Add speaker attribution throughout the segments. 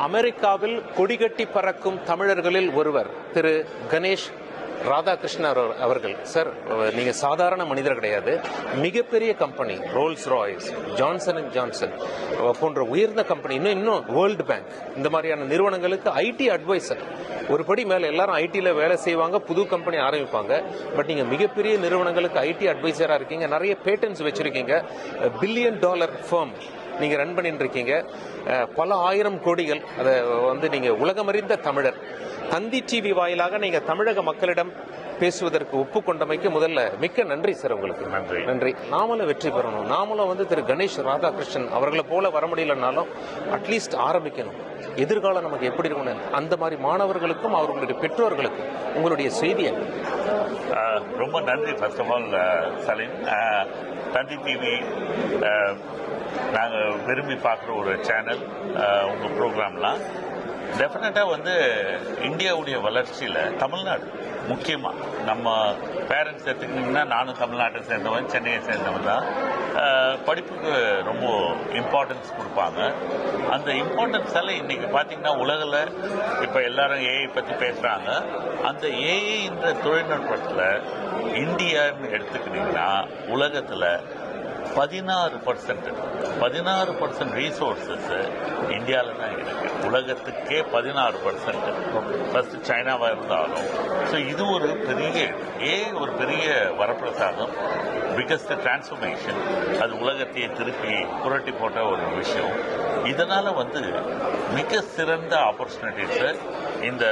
Speaker 1: அமெரிக்காவில் கொடிகட்டி பறக்கும் தமிழர்களில் ஒருவர் திரு கணேஷ் ராதாகிருஷ்ணன் அவர்கள். சார், நீங்க சாதாரண மனிதர் கிடையாது. மிகப்பெரிய company Rolls Royce, Johnson and Johnson போன்ற உயர்ந்த கம்பெனி, இன்னும் வேர்ல்டு பேங்க், இந்த மாதிரியான நிறுவனங்களுக்கு ஐடி அட்வைசர். ஒரு படி மேல எல்லாரும் ஐடியில் வேலை செய்வாங்க, புது கம்பெனி ஆரம்பிப்பாங்க. பட் நீங்க மிகப்பெரிய நிறுவனங்களுக்கு ஐடி அட்வைசரா இருக்கீங்க, நிறைய பேட்டன்ஸ் வச்சிருக்கீங்க, $1 பில்லியன் ஃபர்ம் நீங்க ரன் பண்ணிட்டு இருக்கீங்க, பல ஆயிரம் கோடிகள். அதை நீங்க உலகமறிந்த தமிழர். தந்தி டிவி வாயிலாக நீங்க தமிழக மக்களிடம் பேசுவதற்கு ஒப்புக்கொண்டமைக்கு முதல்ல மிக்க நன்றி சார். உங்களுக்கு நன்றி. நாமளும் வெற்றி பெறணும். நாமளும் திரு கணேஷ் ராதாகிருஷ்ணன் அவர்களை போல வர முடியலனாலும் அட்லீஸ்ட் ஆரம்பிக்கணும். எதிர்காலம் நமக்கு எப்படி இருக்கணும், அந்த மாதிரி மாணவர்களுக்கும் அவர்களுடைய பெற்றோர்களுக்கும் உங்களுடைய செய்தியை.
Speaker 2: ரொம்ப நன்றி. First of all Salim, Thanthi TV நாங்கள் விரும்பி பார்க்குற ஒரு சேனல். உங்கள் ப்ரோக்ராம்லாம் டெஃபினட்டாக இந்தியாவுடைய வளர்ச்சியில் தமிழ்நாடு முக்கியமாக, நம்ம பேரண்ட்ஸ் எடுத்துக்கிட்டிங்கன்னா நானும் தமிழ்நாட்டை சேர்ந்தவன், சென்னையை சேர்ந்தவன் தான். படிப்புக்கு ரொம்ப இம்பார்ட்டன்ஸ் கொடுப்பாங்க. அந்த இம்பார்ட்டன்ஸால் இன்றைக்கி பார்த்தீங்கன்னா உலகில் இப்போ எல்லாரும் ஏஐ பற்றி பேசுகிறாங்க. அந்த ஏஐன்ற தொழில்நுட்பத்தில் இந்தியான்னு எடுத்துக்கிட்டிங்கன்னா உலகத்தில் 16% ரீசோர்ஸஸ் இந்தியாவில் தான் இருக்கு. உலகத்துக்கே 16%. ஃபர்ஸ்ட் சைனாவாக இருந்தாலும். ஸோ இது ஒரு பெரிய வரப்பிரசாதம், பிகஸ்ட் டிரான்ஸ்ஃபர்மேஷன். அது உலகத்தையே திருப்பி புரட்டி போட்ட ஒரு விஷயம். இதனால் மிக சிறந்த ஆப்பர்ச்சுனிட்டிஸை இந்த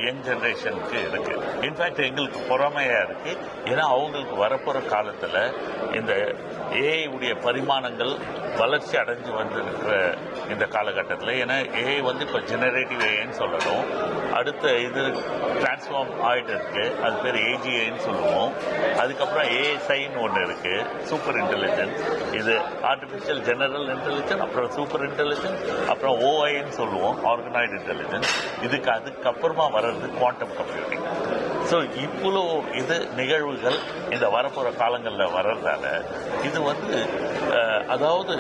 Speaker 2: யங் ஜென்ரேஷனுக்கு இருக்கு. இன்ஃபேக்ட் எங்களுக்கு பொறாமையா இருக்கு. ஏன்னா அவங்களுக்கு வரப்போற காலத்துல இந்த ஏஐ உடைய பரிமாணங்கள் வளர்ச்சி அடைஞ்சு வந்திருக்கிற இந்த காலகட்டத்தில், ஏன்னா ஏஐ இப்போ ஜெனரேட்டிவ் ஏஐன்னு சொல்லணும். அடுத்த இது டிரான்ஸ்ஃபார்ம் ஆகிட்டு இருக்கு, அது பேர் ஏஜிஐன்னு சொல்லுவோம். அதுக்கப்புறம் ஏஎஸ்ஐன்னு ஒன்று இருக்கு, சூப்பர் இன்டெலிஜென்ஸ். இது ஆர்டிஃபிஷியல் ஜெனரல் இன்டெலிஜென்ஸ், அப்புறம் சூப்பர் இன்டெலிஜென்ஸ், அப்புறம் ஓஐன்னு சொல்லுவோம், ஆர்கனைஸ்டு இன்டெலிஜென்ஸ். அதுக்கப்புறமா வர்றது குவாண்டம் கம்ப்யூட்டிங். ஸோ இவ்வளோ நிகழ்வுகள் இந்த வரப்போகிற காலங்களில் வர்றதால இது அதாவது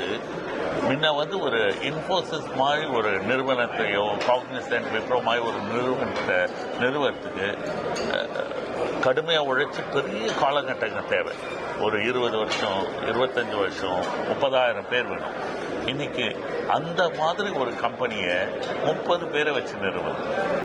Speaker 2: முன்ன ஒரு இன்ஃபோசிஸ் மாதிரி ஒரு நிறுவனத்தையோ, காக்னிசன்ட், விப்ரோ மாதிரி ஒரு நிறுவனத்தை நிறுவனத்துக்கு கடுமையாக உழைச்சி பெரிய காலகட்டங்கள் தேவை. ஒரு 20 வருஷம், 25 வருஷம், 30,000 பேர் வேணும். இன்னைக்கு அந்த மாதிரி ஒரு கம்பெனியை 30 பேரை வச்சு நிறுவனம்.